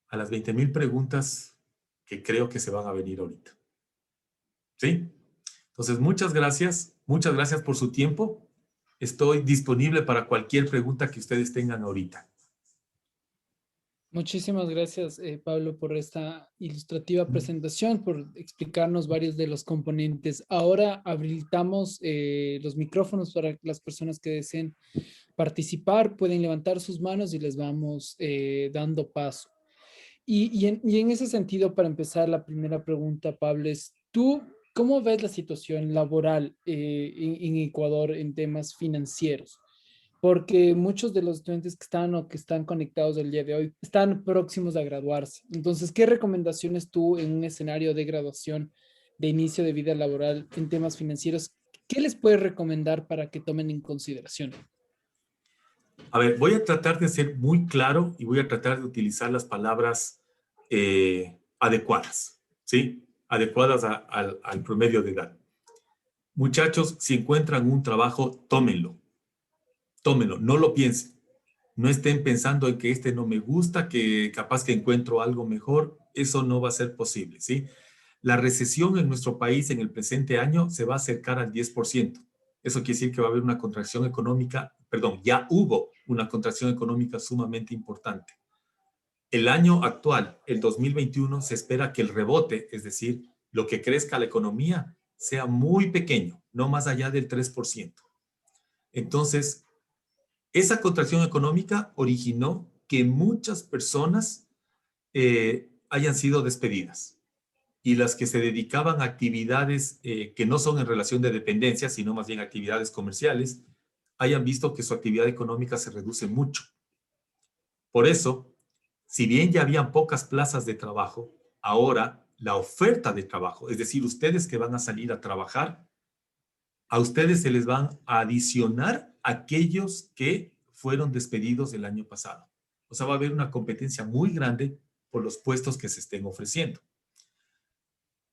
C: a las 20,000 preguntas que creo que se van a venir ahorita. ¿Sí? Entonces, muchas gracias por su tiempo. Estoy disponible para cualquier pregunta que ustedes tengan ahorita.
A: Muchísimas gracias, Pablo, por esta ilustrativa presentación, por explicarnos varios de los componentes. Ahora habilitamos los micrófonos para las personas que deseen participar. Pueden levantar sus manos y les vamos dando paso. Y en ese sentido, para empezar, la primera pregunta, Pablo, es, ¿tú cómo ves la situación laboral en Ecuador en temas financieros? Porque muchos de los estudiantes que están o que están conectados el día de hoy están próximos a graduarse. Entonces, ¿qué recomendaciones tú en un escenario de graduación, de inicio de vida laboral en temas financieros, qué les puedes recomendar para que tomen en consideración?
C: A ver, voy a tratar de ser muy claro y voy a tratar de utilizar las palabras adecuadas, ¿sí? Adecuadas al promedio de edad. Muchachos, si encuentran un trabajo, tómenlo. Tómenlo, no lo piensen. No estén pensando en que este no me gusta, que capaz que encuentro algo mejor. Eso no va a ser posible, ¿sí? La recesión en nuestro país en el presente año se va a acercar al 10%. Eso quiere decir que va a haber una contracción económica, perdón, ya hubo una contracción económica sumamente importante. El año actual, el 2021, se espera que el rebote, es decir, lo que crezca la economía, sea muy pequeño, no más allá del 3%. Entonces, esa contracción económica originó que muchas personas hayan sido despedidas y las que se dedicaban a actividades que no son en relación de dependencia, sino más bien actividades comerciales, hayan visto que su actividad económica se reduce mucho. Por eso, si bien ya habían pocas plazas de trabajo, ahora la oferta de trabajo, es decir, ustedes que van a salir a trabajar, a ustedes se les van a adicionar aquellos que fueron despedidos el año pasado. O sea, va a haber una competencia muy grande por los puestos que se estén ofreciendo.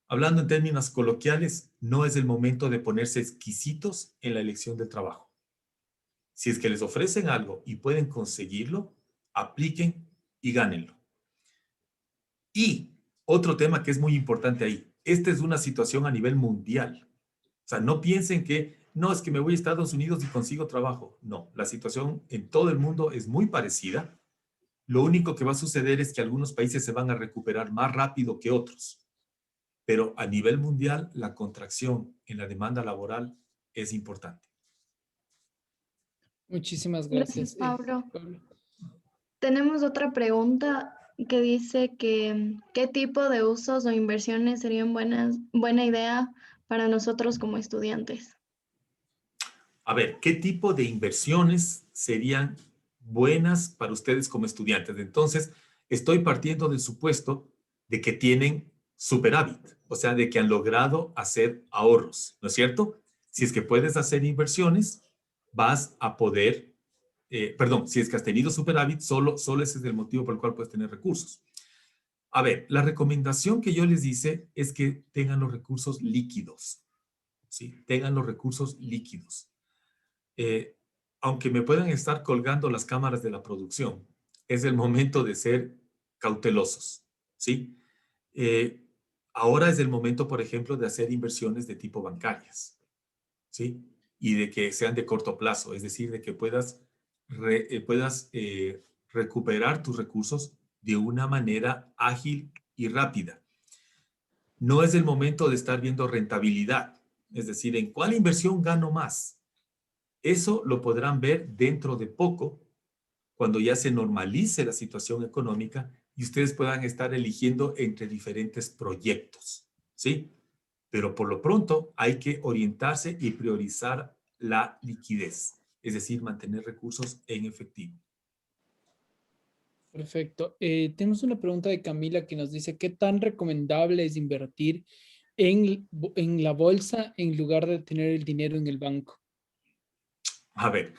C: Hablando en términos coloquiales, no es el momento de ponerse exquisitos en la elección del trabajo. Si es que les ofrecen algo y pueden conseguirlo, apliquen y gánenlo. Y otro tema que es muy importante ahí, esta es una situación a nivel mundial. O sea, no piensen que, no, es que me voy a Estados Unidos y consigo trabajo. No, la situación en todo el mundo es muy parecida. Lo único que va a suceder es que algunos países se van a recuperar más rápido que otros. Pero a nivel mundial, la contracción en la demanda laboral es importante.
A: Muchísimas
B: Gracias,
A: gracias,
B: Pablo.
A: Pablo.
B: Tenemos otra pregunta que dice que ¿qué tipo de usos o inversiones serían buena idea para nosotros como estudiantes?
C: A ver, ¿qué tipo de inversiones serían buenas para ustedes como estudiantes? Entonces, estoy partiendo del supuesto de que tienen superávit, o sea, de que han logrado hacer ahorros, ¿no es cierto? Si es que puedes hacer inversiones, vas a poder, si es que has tenido superávit, solo ese es el motivo por el cual puedes tener recursos. A ver, la recomendación que yo les hice es que tengan los recursos líquidos, ¿sí? Tengan los recursos líquidos. Aunque me puedan estar colgando las cámaras de la producción, es el momento de ser cautelosos, ¿sí? Ahora es el momento, por ejemplo, de hacer inversiones de tipo bancarias, ¿sí? Y de que sean de corto plazo, es decir, de que puedas recuperar tus recursos de una manera ágil y rápida. No es el momento de estar viendo rentabilidad, es decir, en cuál inversión gano más. Eso lo podrán ver dentro de poco, cuando ya se normalice la situación económica y ustedes puedan estar eligiendo entre diferentes proyectos, ¿sí? Pero por lo pronto hay que orientarse y priorizar la liquidez, es decir, mantener recursos en efectivo.
A: Perfecto. Tenemos una pregunta de Camila que nos dice, ¿qué tan recomendable es invertir en la bolsa en lugar de tener el dinero en el banco?
C: A ver,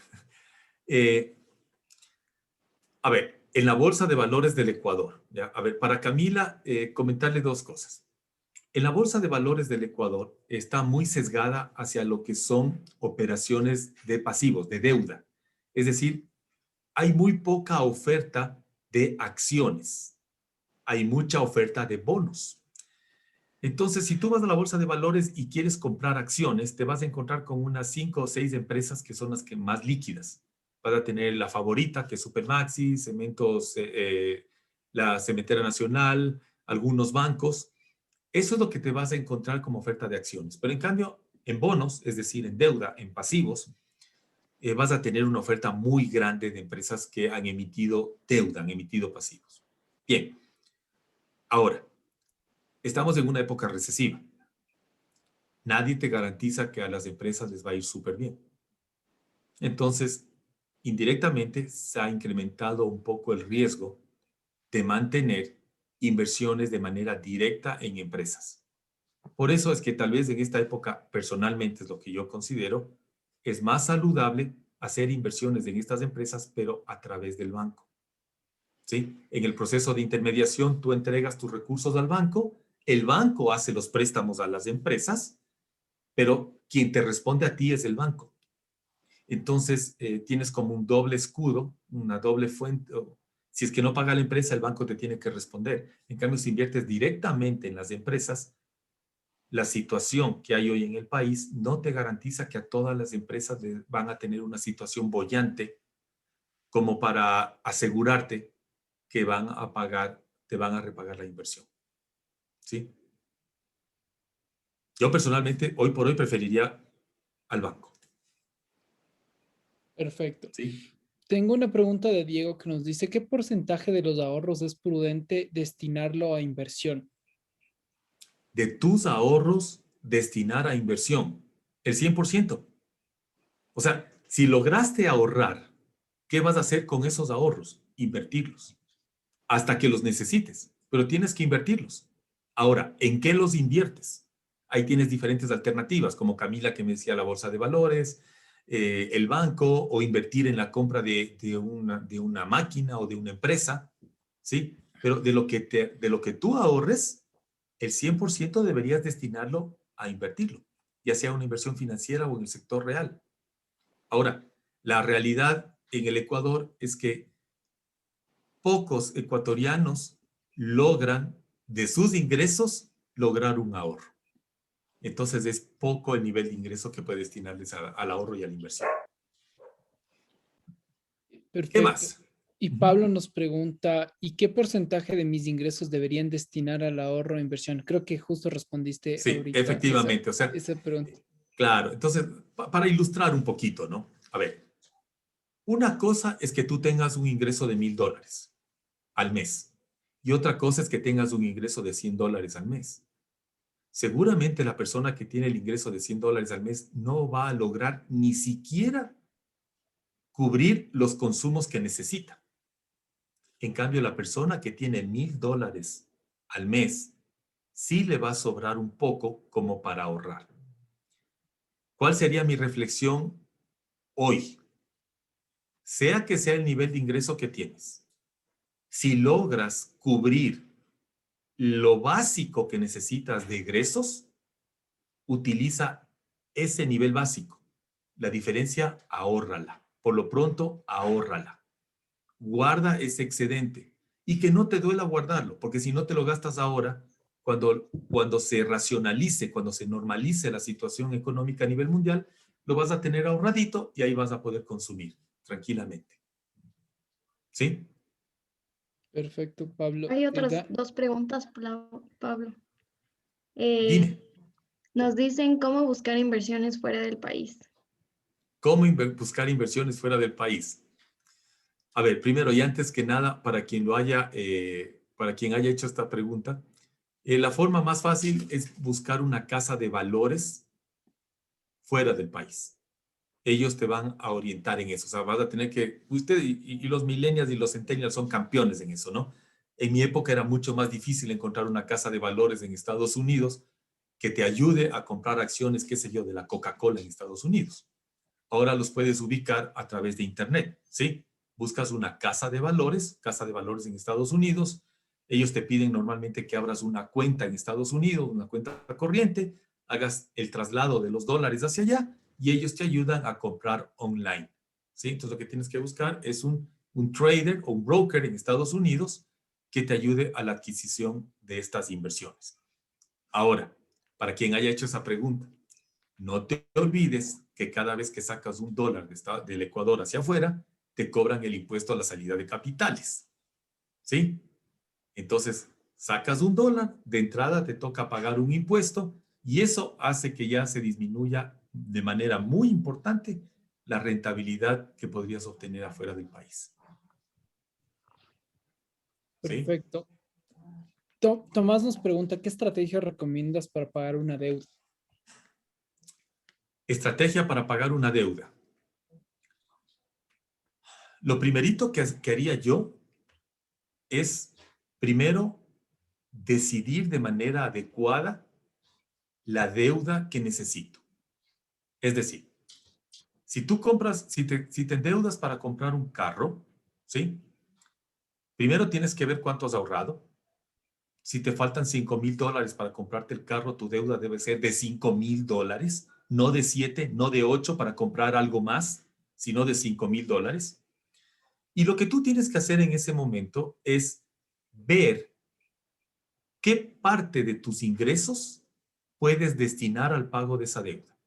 C: eh, en la Bolsa de Valores del Ecuador, ¿ya? A ver, para Camila, comentarle dos cosas. En la Bolsa de Valores del Ecuador está muy sesgada hacia lo que son operaciones de pasivos, de deuda. Es decir, hay muy poca oferta de acciones. Hay mucha oferta de bonos. Entonces, si tú vas a la Bolsa de Valores y quieres comprar acciones, te vas a encontrar con unas 5 o 6 empresas que son las que más líquidas. Vas a tener la favorita, que es Supermaxi, la Cementera Nacional, algunos bancos. Eso es lo que te vas a encontrar como oferta de acciones. Pero en cambio, en bonos, es decir, en deuda, en pasivos, vas a tener una oferta muy grande de empresas que han emitido deuda, han emitido pasivos. Bien, ahora, estamos en una época recesiva. Nadie te garantiza que a las empresas les va a ir súper bien. Entonces, indirectamente se ha incrementado un poco el riesgo de mantener inversiones de manera directa en empresas. Por eso es que tal vez en esta época, personalmente es lo que yo considero, es más saludable hacer inversiones en estas empresas, pero a través del banco. ¿Sí? En el proceso de intermediación, tú entregas tus recursos al banco, el banco hace los préstamos a las empresas, pero quien te responde a ti es el banco. Entonces, tienes como un doble escudo, una doble fuente. Si es que no paga la empresa, el banco te tiene que responder. En cambio, si inviertes directamente en las empresas, la situación que hay hoy en el país no te garantiza que a todas las empresas van a tener una situación boyante como para asegurarte que van a pagar, te van a repagar la inversión. ¿Sí? Yo personalmente, hoy por hoy, preferiría al banco.
A: Perfecto.
C: ¿Sí?
A: Tengo una pregunta de Diego que nos dice, ¿qué porcentaje de los ahorros es prudente destinarlo a inversión?
C: De tus ahorros, destinar a inversión, el 100%. O sea, si lograste ahorrar, ¿qué vas a hacer con esos ahorros? Invertirlos hasta que los necesites, pero tienes que invertirlos. Ahora, ¿en qué los inviertes? Ahí tienes diferentes alternativas, como Camila que me decía la bolsa de valores, el banco, o invertir en la compra de una máquina o de una empresa, ¿sí? Pero de lo que tú ahorres, el 100% deberías destinarlo a invertirlo, ya sea una inversión financiera o en el sector real. Ahora, la realidad en el Ecuador es que pocos ecuatorianos logran de sus ingresos lograr un ahorro. Entonces es poco el nivel de ingreso que puede destinarles al ahorro y a la inversión. ¿Qué
A: Perfecto.
C: más?
A: Y Pablo nos pregunta, ¿y qué porcentaje de mis ingresos deberían destinar al ahorro e inversión? Creo que justo respondiste
C: Sí,
A: ahorita
C: efectivamente. O sea,
A: esa pregunta.
C: claro. Entonces, para ilustrar un poquito, ¿no? A ver, una cosa es que tú tengas un ingreso de $1,000 al mes y otra cosa es que tengas un ingreso de $100 al mes. Seguramente la persona que tiene el ingreso de $100 al mes no va a lograr ni siquiera cubrir los consumos que necesita. En cambio, la persona que tiene $1,000 al mes, sí le va a sobrar un poco como para ahorrar. ¿Cuál sería mi reflexión hoy? Sea que sea el nivel de ingreso que tienes, si logras cubrir lo básico que necesitas de egresos, utiliza ese nivel básico. La diferencia, ahórrala. Por lo pronto, ahórrala. Guarda ese excedente y que no te duela guardarlo, porque si no te lo gastas ahora, cuando se racionalice, cuando se normalice la situación económica a nivel mundial, lo vas a tener ahorradito y ahí vas a poder consumir tranquilamente. ¿Sí?
A: Perfecto, Pablo.
B: Hay otras dos preguntas, Pablo.
C: Dime,
B: Nos dicen cómo buscar inversiones fuera del país.
C: ¿cómo buscar inversiones fuera del país? A ver, primero y antes que nada, para quien haya hecho esta pregunta, la forma más fácil es buscar una casa de valores fuera del país. Ellos te van a orientar en eso. O sea, vas a tener que, usted y los millennials y los centennials son campeones en eso, ¿no? En mi época era mucho más difícil encontrar una casa de valores en Estados Unidos que te ayude a comprar acciones, qué sé yo, de la Coca-Cola en Estados Unidos. Ahora los puedes ubicar a través de Internet, ¿sí? Buscas una casa de valores en Estados Unidos. Ellos te piden normalmente que abras una cuenta en Estados Unidos, una cuenta corriente, hagas el traslado de los dólares hacia allá y ellos te ayudan a comprar online, ¿sí? Entonces lo que tienes que buscar es un trader o un broker en Estados Unidos que te ayude a la adquisición de estas inversiones. Ahora, para quien haya hecho esa pregunta, no te olvides que cada vez que sacas un dólar del Ecuador hacia afuera, te cobran el impuesto a la salida de capitales. ¿Sí? Entonces, sacas un dólar, de entrada te toca pagar un impuesto y eso hace que ya se disminuya de manera muy importante la rentabilidad que podrías obtener afuera del país. ¿Sí?
A: Perfecto. Tomás nos pregunta, ¿qué estrategia recomiendas para pagar una deuda?
C: Estrategia para pagar una deuda. Lo primerito que haría yo es, primero, decidir de manera adecuada la deuda que necesito. Es decir, si te endeudas para comprar un carro, ¿sí? Primero tienes que ver cuánto has ahorrado. Si te faltan $5,000 para comprarte el carro, tu deuda debe ser de $5,000, no de 7, no de 8 para comprar algo más, sino de $5,000. Y lo que tú tienes que hacer en ese momento es ver qué parte de tus ingresos puedes destinar al pago de esa deuda.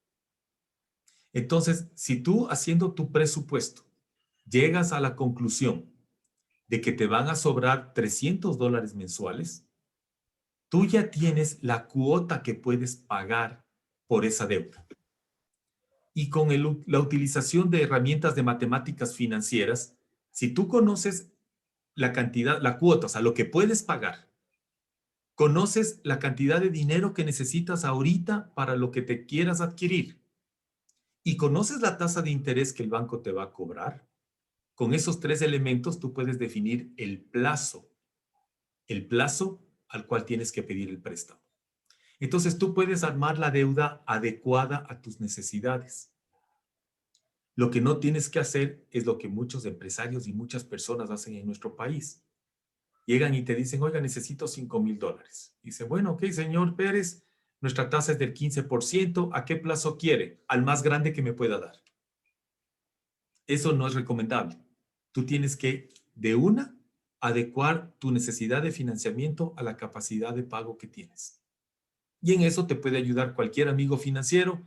C: Entonces, si tú haciendo tu presupuesto llegas a la conclusión de que te van a sobrar $300 mensuales, tú ya tienes la cuota que puedes pagar por esa deuda. Y con la utilización de herramientas de matemáticas financieras, si tú conoces la cantidad, la cuota, o sea, lo que puedes pagar, conoces la cantidad de dinero que necesitas ahorita para lo que te quieras adquirir y conoces la tasa de interés que el banco te va a cobrar, con esos tres elementos tú puedes definir el plazo al cual tienes que pedir el préstamo. Entonces tú puedes armar la deuda adecuada a tus necesidades. Lo que no tienes que hacer es lo que muchos empresarios y muchas personas hacen en nuestro país. Llegan y te dicen, oiga, necesito $5,000. Dice, bueno, ok, señor Pérez, nuestra tasa es del 15%. ¿A qué plazo quiere? Al más grande que me pueda dar. Eso no es recomendable. Tú tienes que, de una, adecuar tu necesidad de financiamiento a la capacidad de pago que tienes. Y en eso te puede ayudar cualquier amigo financiero.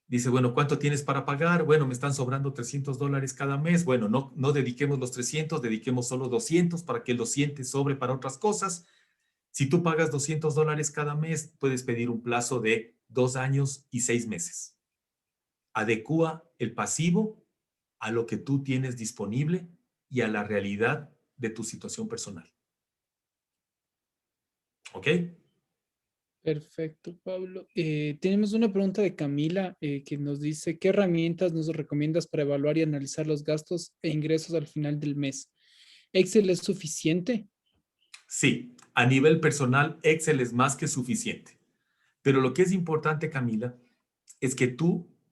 C: Dice, bueno, ¿cuánto tienes para pagar? Bueno, me están sobrando $300 cada mes. Bueno, no dediquemos los 300, dediquemos solo 200 para que el 200 sobre para otras cosas. Si tú pagas $200 cada mes, puedes pedir un plazo de 2 años y 6 meses. Adecúa el pasivo a lo que tú tienes disponible y a la realidad de tu situación personal. ¿Ok?
A: Perfecto, Pablo. Tenemos una pregunta de Camila que nos dice, ¿qué herramientas nos recomiendas para evaluar y analizar los gastos e ingresos al final del mes? ¿Excel es suficiente?
C: Sí, a nivel personal, Excel es más que suficiente. Pero lo que es importante, Camila, es que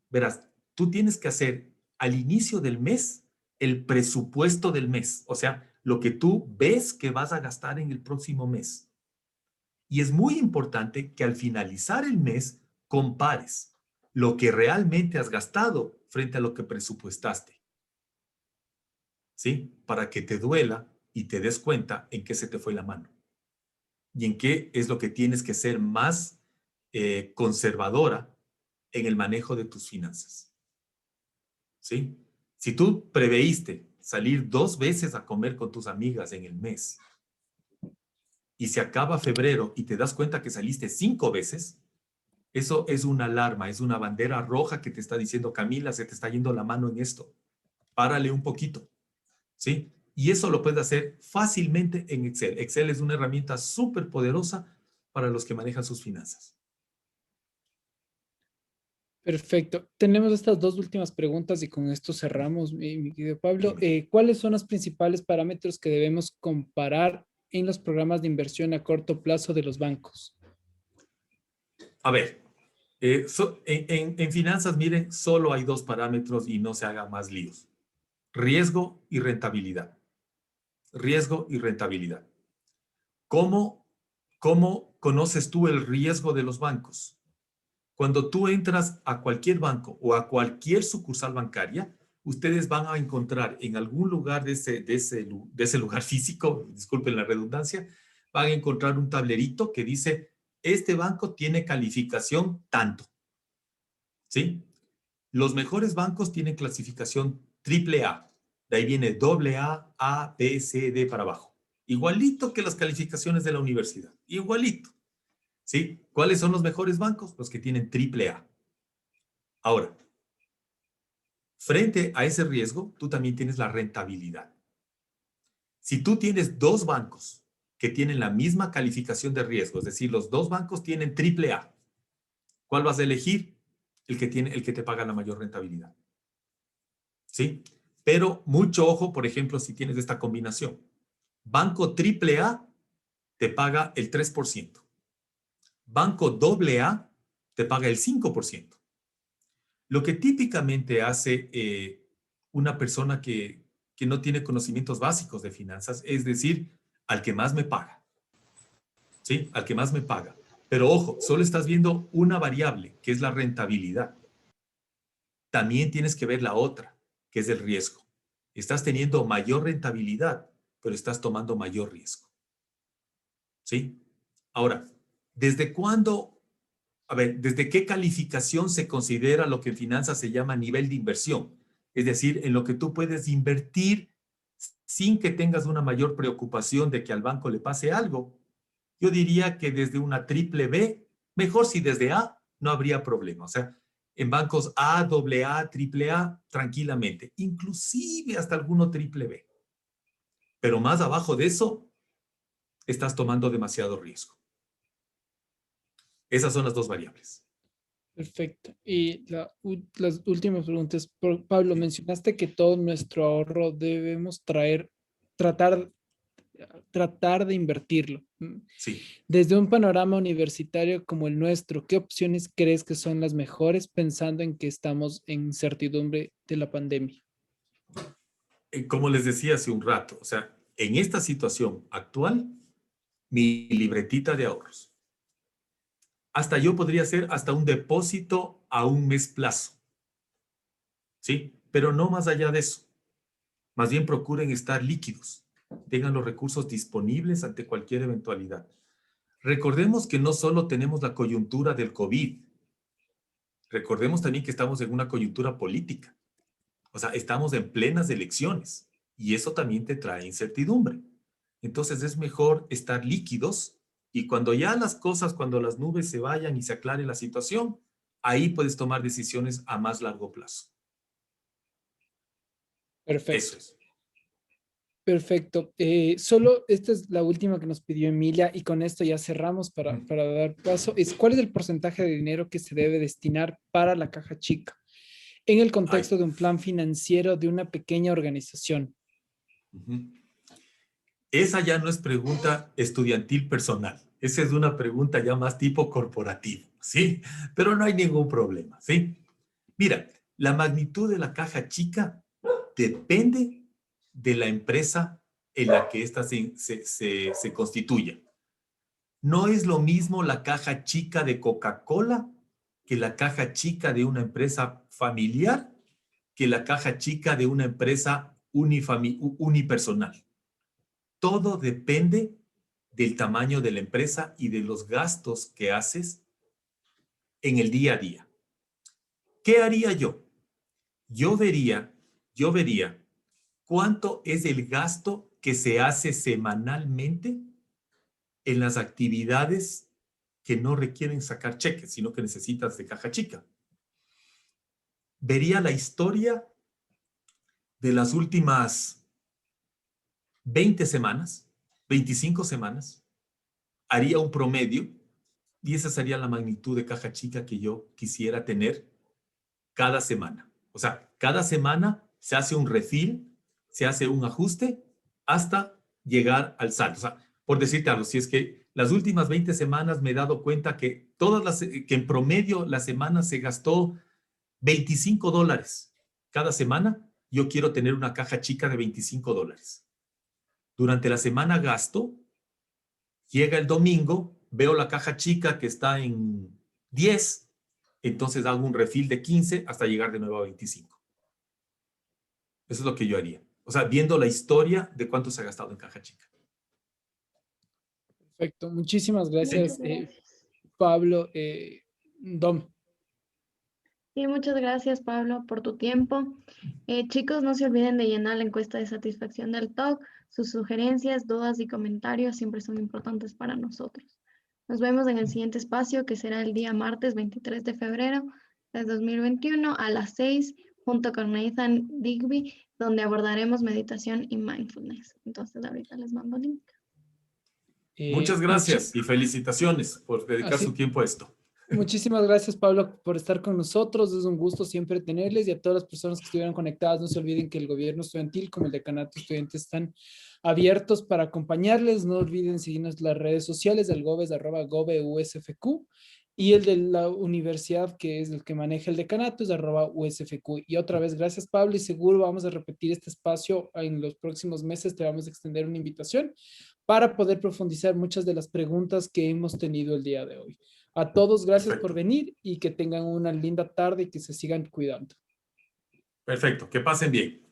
C: verás, tú tienes que hacer al inicio del mes el presupuesto del mes, o sea, lo que tú ves que vas a gastar en el próximo mes. Y es muy importante que al finalizar el mes compares lo que realmente has gastado frente a lo que presupuestaste, ¿sí? Para que te duela y te des cuenta en qué se te fue la mano y en qué es lo que tienes que ser más conservadora en el manejo de tus finanzas. ¿Sí? Si tú preveíste salir 2 veces a comer con tus amigas en el mes y se acaba febrero y te das cuenta que saliste 5 veces, eso es una alarma, es una bandera roja que te está diciendo, Camila, se te está yendo la mano en esto. Párale un poquito, ¿sí? Y eso lo puedes hacer fácilmente en Excel. Excel es una herramienta súper poderosa para los que manejan sus finanzas.
A: Perfecto. Tenemos estas dos últimas preguntas y con esto cerramos, mi querido Pablo.
C: Dime.
A: ¿Cuáles son los principales parámetros que debemos comparar en los programas de inversión a corto plazo de los bancos?
C: A ver, en finanzas, miren, solo hay 2 parámetros y no se hagan más líos. Riesgo y rentabilidad. Riesgo y rentabilidad. ¿Cómo conoces tú el riesgo de los bancos? Cuando tú entras a cualquier banco o a cualquier sucursal bancaria, ustedes van a encontrar en algún lugar de ese lugar físico, disculpen la redundancia, van a encontrar un tablerito que dice, este banco tiene calificación tanto, ¿sí? Los mejores bancos tienen clasificación triple A. De ahí viene doble A, A, B, C, D para abajo. Igualito que las calificaciones de la universidad. Igualito. ¿Sí? ¿Cuáles son los mejores bancos? Los que tienen triple A. Ahora, frente a ese riesgo, tú también tienes la rentabilidad. Si tú tienes 2 bancos que tienen la misma calificación de riesgo, es decir, los 2 bancos tienen triple A, ¿cuál vas a elegir? El que te paga la mayor rentabilidad. ¿Sí? Pero mucho ojo, por ejemplo, si tienes esta combinación. Banco triple A te paga el 3%. Banco doble A te paga el 5%. Lo que típicamente hace una persona que no tiene conocimientos básicos de finanzas es decir, al que más me paga. ¿Sí? Al que más me paga. Pero ojo, solo estás viendo una variable, que es la rentabilidad. También tienes que ver la otra, que es el riesgo. Estás teniendo mayor rentabilidad, pero estás tomando mayor riesgo. ¿Sí? Ahora, ¿desde cuándo? A ver, ¿desde qué calificación se considera lo que en finanzas se llama nivel de inversión? Es decir, en lo que tú puedes invertir sin que tengas una mayor preocupación de que al banco le pase algo. Yo diría que desde una triple B, mejor si desde A, no habría problema. O sea, en bancos A, doble A, triple A, tranquilamente. Inclusive hasta alguno triple B. Pero más abajo de eso, estás tomando demasiado riesgo. Esas son las 2 variables.
A: Perfecto. Y las últimas preguntas. Pablo, mencionaste que todo nuestro ahorro debemos tratar, tratar de invertirlo.
C: Sí.
A: Desde un panorama universitario como el nuestro, ¿qué opciones crees que son las mejores pensando en que estamos en incertidumbre de la pandemia?
C: Como les decía hace un rato, o sea, en esta situación actual, mi libretita de ahorros. Hasta yo podría hacer hasta un depósito a un mes plazo. ¿Sí? Pero no más allá de eso. Más bien procuren estar líquidos. Tengan los recursos disponibles ante cualquier eventualidad. Recordemos que no solo tenemos la coyuntura del COVID. Recordemos también que estamos en una coyuntura política. O sea, estamos en plenas elecciones y eso también te trae incertidumbre. Entonces es mejor estar líquidos y cuando ya las cosas, cuando las nubes se vayan y se aclare la situación, ahí puedes tomar decisiones a más largo plazo. Eso
A: Perfecto.
C: es.
A: Perfecto. Solo esta es la última que nos pidió Emilia y con esto ya cerramos para dar paso. ¿Cuál es el porcentaje de dinero que se debe destinar para la caja chica en el
C: Ahí.
A: contexto de un plan financiero de una pequeña organización?
C: Esa ya no es pregunta estudiantil personal. Esa es una pregunta ya más tipo corporativo, ¿sí? Pero no hay ningún problema, ¿sí? Mira, la magnitud de la caja chica depende de la empresa en la que ésta se constituya. No es lo mismo la caja chica de Coca-Cola que la caja chica de una empresa familiar que la caja chica de una empresa unipersonal. Todo depende del tamaño de la empresa y de los gastos que haces en el día a día. ¿Qué haría yo? Yo vería ¿cuánto es el gasto que se hace semanalmente en las actividades que no requieren sacar cheques, sino que necesitas de caja chica? Vería la historia de las últimas 20 semanas, 25 semanas, haría un promedio y esa sería la magnitud de caja chica que yo quisiera tener cada semana. O sea, cada semana se hace un refill, se hace un ajuste hasta llegar al saldo. O sea, por decirte algo, si es que las últimas 20 semanas me he dado cuenta que que en promedio la semana se gastó $25 cada semana, yo quiero tener una caja chica de $25. Durante la semana gasto, llega el domingo, veo la caja chica que está en 10, entonces hago un refill de 15 hasta llegar de nuevo a 25. Eso es lo que yo haría. O sea, viendo la historia de cuánto se ha gastado en caja chica.
A: Perfecto. Muchísimas gracias,
B: Muchas gracias.
A: Pablo. Dom.
B: Sí, muchas gracias, Pablo, por tu tiempo. Chicos, no se olviden de llenar la encuesta de satisfacción del talk. Sus sugerencias, dudas y comentarios siempre son importantes para nosotros. Nos vemos en el siguiente espacio, que será el día martes 23 de febrero de 2021 a las 6, junto con Nathan Digby, donde abordaremos meditación y mindfulness. Entonces, ahorita les mando el link.
C: Muchas gracias y felicitaciones por dedicar su tiempo a esto.
A: Muchísimas gracias, Pablo, por estar con nosotros. Es un gusto siempre tenerles y a todas las personas que estuvieron conectadas. No se olviden que el gobierno estudiantil como el decanato estudiante están abiertos para acompañarles. No olviden seguirnos en las redes sociales. El GOVE es @GOVEUSFQ y el de la universidad, que es el que maneja el decanato, es @USFQ. Y otra vez, gracias, Pablo, y seguro vamos a repetir este espacio en los próximos meses. Te vamos a extender una invitación para poder profundizar muchas de las preguntas que hemos tenido el día de hoy. A todos, gracias por venir y que tengan una linda tarde y que se sigan cuidando.
C: Perfecto, que pasen bien.